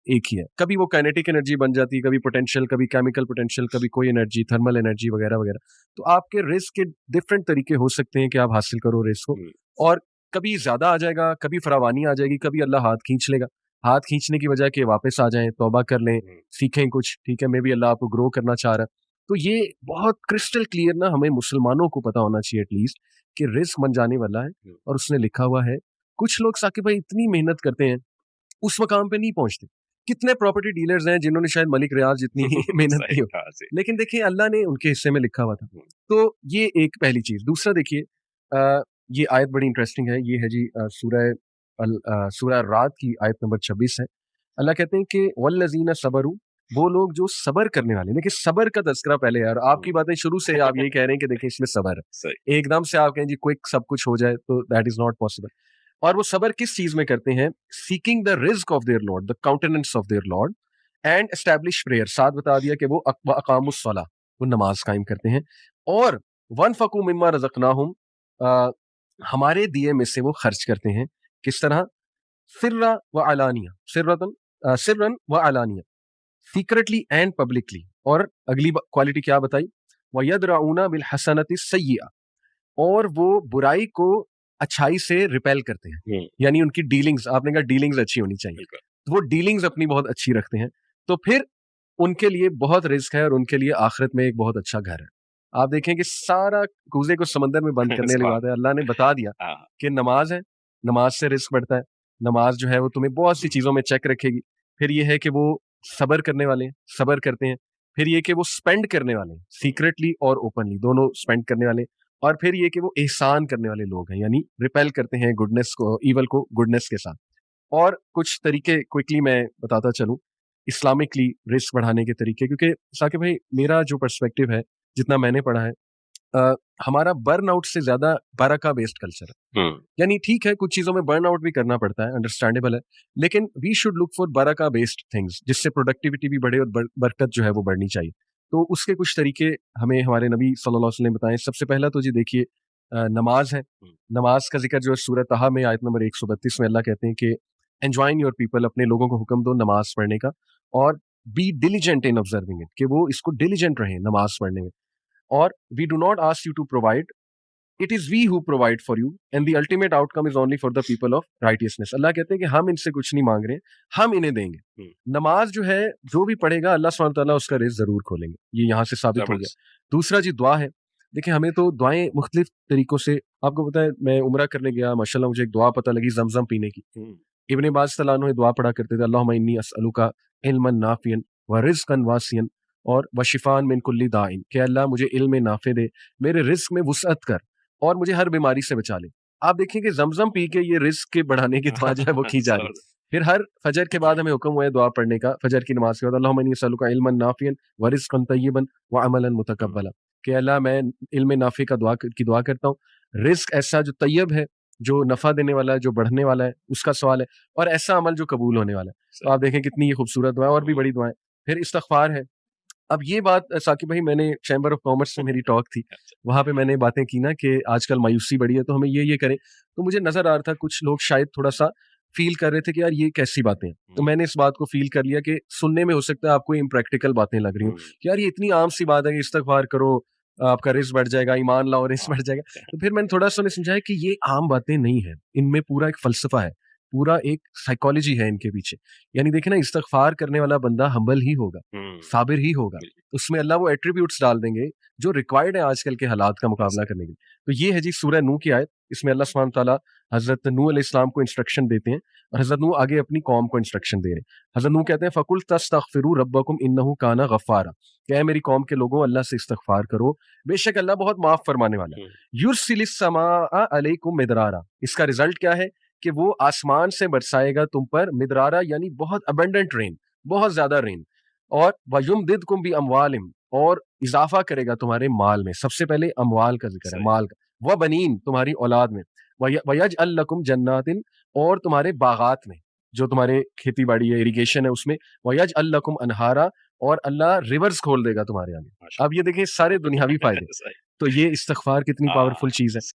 ایک ہی ہے. کبھی وہ کائنیٹک انرجی بن جاتی ہے, کبھی پوٹینشیل, کبھی کیمیکل پوٹینشیل, کبھی کوئی انرجی, تھرمل انرجی وغیرہ وغیرہ. تو آپ کے رزق کے ڈفرینٹ طریقے ہو سکتے ہیں کہ آپ حاصل کرو رزق کو, اور کبھی زیادہ آ جائے گا, کبھی فراوانی آ جائے گی, کبھی اللہ ہاتھ کھینچ لے گا. ہاتھ کھینچنے کی وجہ کہ واپس آ جائیں, توبہ کر لیں, سیکھیں کچھ, ٹھیک ہے, میں بھی اللہ آپ کو گرو کرنا چاہ رہا ہے. تو یہ بہت کرسٹل کلیئر نا ہمیں مسلمانوں کو پتا ہونا چاہیے ایٹ لیسٹ کہ رزق بن جانے والا ہے, اور اس نے لکھا ہوا ہے. کچھ لوگ ثاقب بھائی اتنی محنت کرتے ہیں اس مقام پہ نہیں پہنچتے. کتنے پراپرٹی ڈیلرز ہیں جنہوں نے شاید ملک ریاض جتنی محنت کی ہو, لیکن دیکھیں اللہ نے ان کے حصے میں لکھا ہوا تھا. تو یہ ایک پہلی چیز. دوسرا دیکھیے یہ آیت بڑی انٹرسٹنگ ہے, یہ ہے جی سورہ رات کی آیت نمبر 26 ہے. اللہ کہتے ہیں کہ والذین صبروا, وہ لوگ جو صبر کرنے والے. دیکھیں صبر کا تذکرہ پہلے یار, آپ کی باتیں شروع سے آپ یہی کہہ رہے ہیں کہ دیکھیں اس میں صبر ہے, ایک دم سے آپ کہیں جی کوئک سب کچھ ہو جائے تو دیٹ از ناٹ پاسبل. اور وہ صبر کس چیز میں کرتے ہیں؟ سیکنگ دا رزق of their Lord, the countenance of their Lord, and establish prayer. ساتھ بتا دیا کہ وہ اقام الصلاۃ, وہ نماز قائم کرتے ہیں, اور وانفقوا مما رزقناہم, ہمارے دیے میں سے وہ خرچ کرتے ہیں. کس طرح؟ سرا و علانیہ, سرن و علانیہ, سیکرٹلی اینڈ پبلکلی. اور اگلی کوالٹی کیا بتائی؟ وَيَدْرَعُونَ بِالْحَسَنَةِ السَّيِّئَةِ, اور وہ برائی کو اچھائی سے ریپیل کرتے ہیں. یعنی ان کی ڈیلنگز, آپ نے کہا ڈیلنگز اچھی ہونی چاہیے, تو وہ ڈیلنگز اپنی بہت اچھی رکھتے ہیں. تو پھر ان کے لیے بہت رزق ہے, اور ان کے لیے آخرت میں ایک بہت اچھا گھر ہے. آپ دیکھیں کہ سارا کوزے کو سمندر میں بند کرنے والی بات ہے. اللہ نے بتا دیا کہ نماز ہے, نماز سے رزق بڑھتا ہے. نماز جو ہے وہ تمہیں بہت سی چیزوں میں چیک رکھے گی. پھر یہ ہے کہ وہ صبر کرنے والے ہیں, صبر کرتے ہیں. پھر یہ کہ وہ سپینڈ کرنے والے ہیں, سیکرٹلی اور اوپنلی دونوں سپینڈ کرنے والے. اور پھر یہ کہ وہ احسان کرنے والے لوگ ہیں, یعنی ریپیل کرتے ہیں گڈنس کو, ایول کو گڈنس کے ساتھ. اور کچھ طریقے کوئکلی میں بتاتا چلوں اسلامکلی رزق بڑھانے کے طریقے, کیونکہ ثاقب بھائی میرا جو پرسپیکٹو ہے, جتنا میں نے پڑھا ہے, ہمارا برن آؤٹ سے زیادہ برکہ بیسڈ کلچر ہے. یعنی ٹھیک ہے کچھ چیزوں میں برن آؤٹ بھی کرنا پڑتا ہے, انڈرسٹینڈیبل ہے, لیکن وی شوڈ لک فار برکہ بیسڈ تھنگس, جس سے پروڈکٹیوٹی بھی بڑھے اور برکت جو ہے وہ بڑھنی چاہیے. تو اس کے کچھ طریقے ہمیں ہمارے نبی صلی اللہ علیہ وسلم نے بتائیں. سب سے پہلا تو جی دیکھیے نماز ہے. نماز کا ذکر جو ہے سورہ طٰہٰ میں آیت نمبر 132 میں اللہ کہتے ہیں کہ انجوائن یور پیپل, اپنے لوگوں کو حکم دو نماز پڑھنے کا, اور be diligent in observing it, کہ وہ اس کو ڈیلیجنٹ رہیں نماز پڑھنے میں. اور we do not ask you to provide, it is we who provide for you, and the ultimate outcome is only for the people of righteousness. Allah کہتے ہیں کہ ہم ان سے کچھ نہیں مانگ رہے, ہم انہیں دیں گے. نماز جو ہے جو بھی پڑھے گا اللہ سبحانہ تعالیٰ اس کا رزق ضرور کھولیں گے, یہ یہاں سے ثابت ہو گیا. دوسرا جی دعا ہے. دیکھیں ہمیں تو دعائیں مختلف طریقوں سے, آپ کو پتہ ہے میں عمرہ کرنے گیا, ماشاءاللہ مجھے ایک دعا پتہ لگی زمزم پینے کی. ابن عباس صلی اللہ عنہ دعا پڑھا کرتے تھے, اللہم انی اسألک علما نافعا ورزقا واسعا اور وشفاء من کل داء, کہ اللہ مجھے علم نافع دے, میرے رزق میں وسعت کر, اور مجھے ہر بیماری سے بچا لے. آپ دیکھیں کہ زمزم پی کے یہ رزق کے بڑھانے کی دعا جو ہے وہ کی جا رہی ہے. پھر ہر فجر کے بعد ہمیں حکم ہوا ہے دعا پڑھنے کا, فجر کی نماز کے بعد اللہم انی اسألک علما نافعا ورزقا طیبا وعملا متقبلا, کہ اللہ میں علم نافع کی دعا کرتا ہوں, رزق ایسا جو طیب ہے, جو نفع دینے والا ہے, جو بڑھنے والا ہے, اس کا سوال ہے, اور ایسا عمل جو قبول ہونے والا ہے. تو آپ دیکھیں کتنی یہ خوبصورت دعا, اور بھی بڑی دعائیں. پھر استغفار ہے. اب یہ بات ثاقب بھائی میں نے چیمبر آف کامرس میں میری ٹاک تھی, وہاں پہ میں نے باتیں کی نا کہ آج کل مایوسی بڑی ہے تو ہمیں یہ کریں. تو مجھے نظر آ رہا تھا کچھ لوگ شاید تھوڑا سا فیل کر رہے تھے کہ یار یہ کیسی باتیں ہیں. تو میں نے اس بات کو فیل کر لیا کہ سننے میں ہو سکتا ہے آپ کو امپریکٹیکل باتیں لگ رہی ہوں کہ یار یہ اتنی عام سی بات ہے کہ استغفار کرو آپ کا رزق بڑھ جائے گا, ایمان لاؤ رزق بڑھ جائے گا. تو پھر میں نے تھوڑا سا سمجھایا کہ یہ عام باتیں نہیں ہیں, ان میں پورا ایک فلسفہ ہے, پورا ایک سائیکالوجی ہے ان کے پیچھے. یعنی دیکھیں نا استغفار کرنے والا بندہ ہمبل ہی ہوگا, صابر ہی ہوگا, اس میں اللہ وہ ایٹریبیوٹس ڈال دیں گے جو ریکوائرڈ ہے آج کل کے حالات کا مقابلہ کرنے کے لیے. تو یہ ہے جی سورہ نوح کی آیت, اس میں اللہ سبحانہ تعالیٰ حضرت نوح علیہ السلام کو انسٹرکشن دیتے ہیں, اور حضرت نوح آگے اپنی قوم کو انسٹرکشن دے رہے ہیں. حضرت نوح کہتے ہیں فَقُلْ تَسْتَغْفِرُوا رَبَّكُمْ إِنَّهُ كَانَ غَفَّارًا, کہ اے میری قوم کے لوگوں اللہ سے استغفار کرو, بے شک اللہ بہت معاف فرمانے والا ہے. يُرْسِلِ السَّمَاءَ عَلَيْكُمْ مِدْرَارًا, اس کا رزلٹ کیا ہے کہ وہ آسمان سے برسائے گا تم پر مدرارا, یعنی بہت ابنڈنٹ رین, بہت زیادہ رین. اور وَيُمْدِدْكُمْ بِأَمْوَالٍ, اور اضافہ کرے گا تمہارے مال میں. سب سے پہلے اموال کا ذکر ہے, مال کا. وَبَنِينَ, تمہاری اولاد میں. وَيَجْعَلْ لَكُمْ جَنَّاتٍ, اور تمہارے باغات میں جو تمہارے کھیتی باڑی ہے, اریگیشن ہے, اس میں. وَيَجْعَلْ لَكُمْ أَنْهَارًا, اور اللہ ریورز کھول دے گا تمہارے آگے. اب یہ دیکھیں سارے دنیاوی فائدے. تو یہ استغفار کتنی پاورفل چیز ہے.